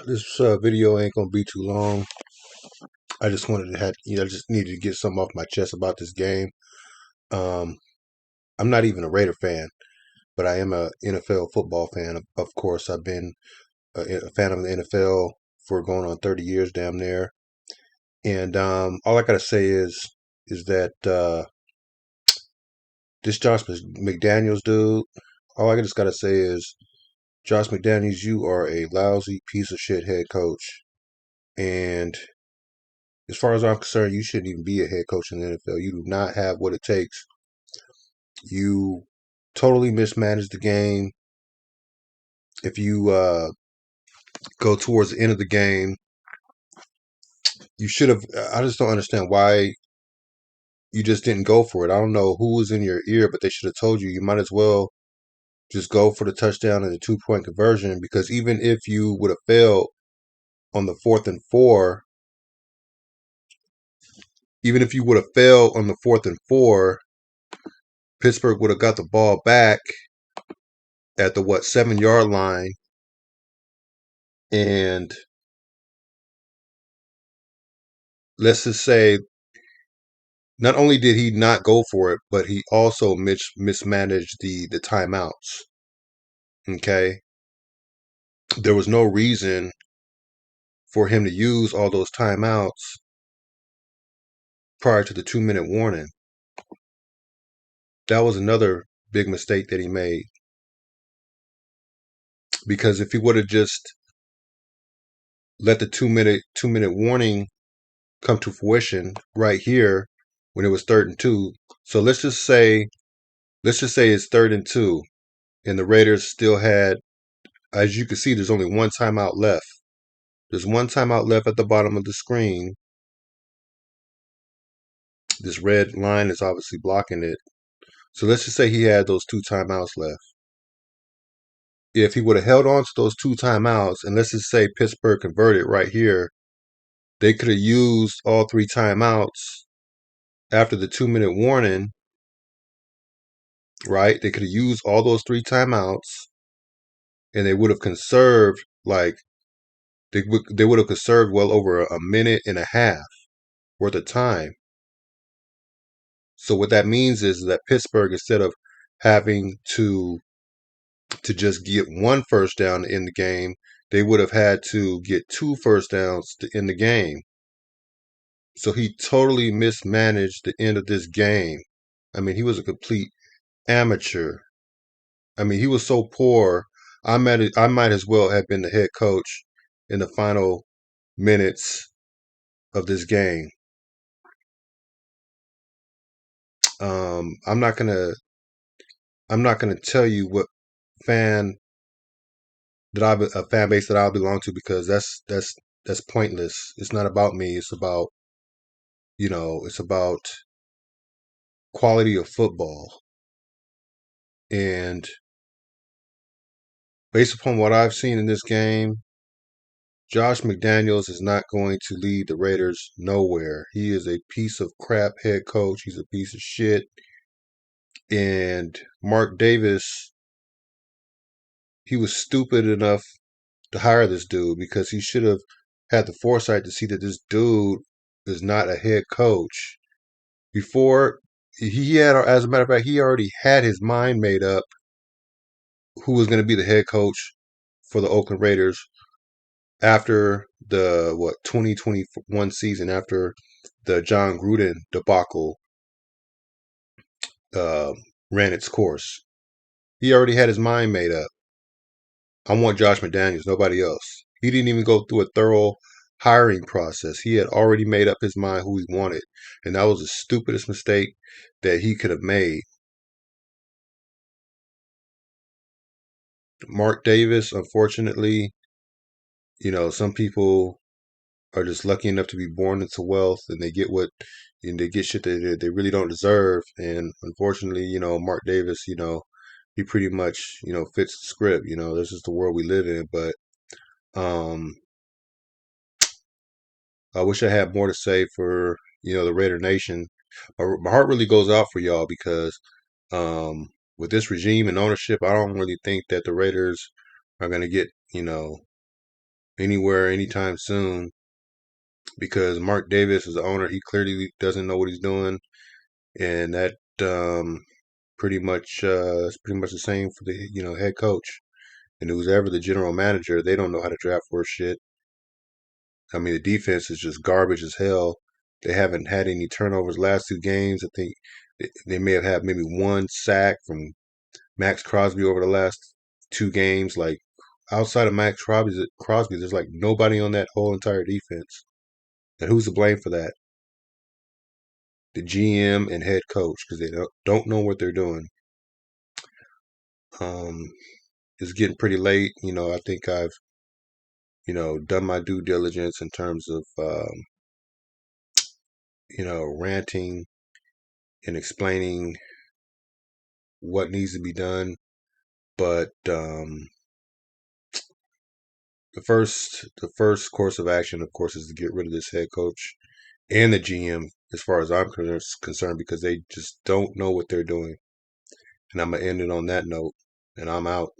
This video ain't gonna be too long. I just wanted to have, I just needed to get something off my chest about this game. Um, I'm not even a Raider fan, but I am a NFL football fan. Of course, I've been a fan of the NFL for going on 30 years, damn near. And all I gotta say is that this Josh McDaniels dude. All I just gotta say is, Josh McDaniels, you are a lousy piece of shit head coach. And as far as I'm concerned, you shouldn't even be a head coach in the NFL. You do not have what it takes. You totally mismanaged the game. If you go towards the end of the game, you should have. I just don't understand why you just didn't go for it. I don't know who was in your ear, but they should have told you. You might as well just go for the touchdown and the 2-point conversion, because even if you would have failed on the 4th and 4, even if you would have failed on the 4th and 4, Pittsburgh would have got the ball back at the 7-yard line, and let's just say not only did he not go for it, but he also mismanaged the timeouts. Okay, there was no reason for him to use all those timeouts prior to the 2-minute warning. That was another big mistake that he made, because if he would have just let the two minute warning come to fruition right here when it was 3rd and 2. So let's just say it's 3rd and 2, and the Raiders still had, as you can see, there's only one timeout left. There's one timeout left at the bottom of the screen. This red line is obviously blocking it. So let's just say he had those 2 timeouts left. If he would have held on to those 2 timeouts, and let's just say Pittsburgh converted right here, they could have used all 3 timeouts after the 2-minute warning, right? They could have used all those 3 timeouts, and they would have conserved they would have conserved well over a minute and a half worth of time. So what that means is that Pittsburgh, instead of having to just get one first down to end the game, they would have had to get 2 first downs to end the game. So he totally mismanaged the end of this game. I mean, he was a complete amateur. I mean, he was so poor. I might as well have been the head coach in the final minutes of this game. I'm not gonna tell you what fan a fan base that I belong to, because that's pointless. It's not about me. It's about quality of football. And based upon what I've seen in this game, Josh McDaniels is not going to lead the Raiders nowhere. He is a piece of crap head coach. He's a piece of shit. And Mark Davis, he was stupid enough to hire this dude, because he should have had the foresight to see that this dude is not a head coach. Before he had, as a matter of fact, he already had his mind made up who was going to be the head coach for the Oakland Raiders after the 2021 season, after the John Gruden debacle uh, ran its course. He already had his mind made up. I want Josh McDaniels, nobody else. He didn't even go through a thorough hiring process. He had already made up his mind who he wanted, and that was the stupidest mistake that he could have made. Mark Davis, unfortunately, some people are just lucky enough to be born into wealth, and they get shit that they really don't deserve. And unfortunately, Mark Davis, he pretty much, fits the script. This is the world we live in. But um, I wish I had more to say for, the Raider Nation. My heart really goes out for y'all, because with this regime and ownership, I don't really think that the Raiders are going to get, anywhere anytime soon because Mark Davis is the owner. He clearly doesn't know what he's doing, and that it's pretty much the same for the head coach and who's ever the general manager. They don't know how to draft worth shit. I mean, the defense is just garbage as hell. They haven't had any turnovers last two games. I think they may have had maybe one sack from Max Crosby over the last two games. Like outside of Max Crosby, there's like nobody on that whole entire defense. And who's to blame for that? The GM and head coach because they don't know what they're doing. Um, it's getting pretty late. I think I've done my due diligence in terms of ranting and explaining what needs to be done. But the first course of action, of course, is to get rid of this head coach and the GM, as far as I'm concerned, because they just don't know what they're doing. And I'm gonna end it on that note, and I'm out.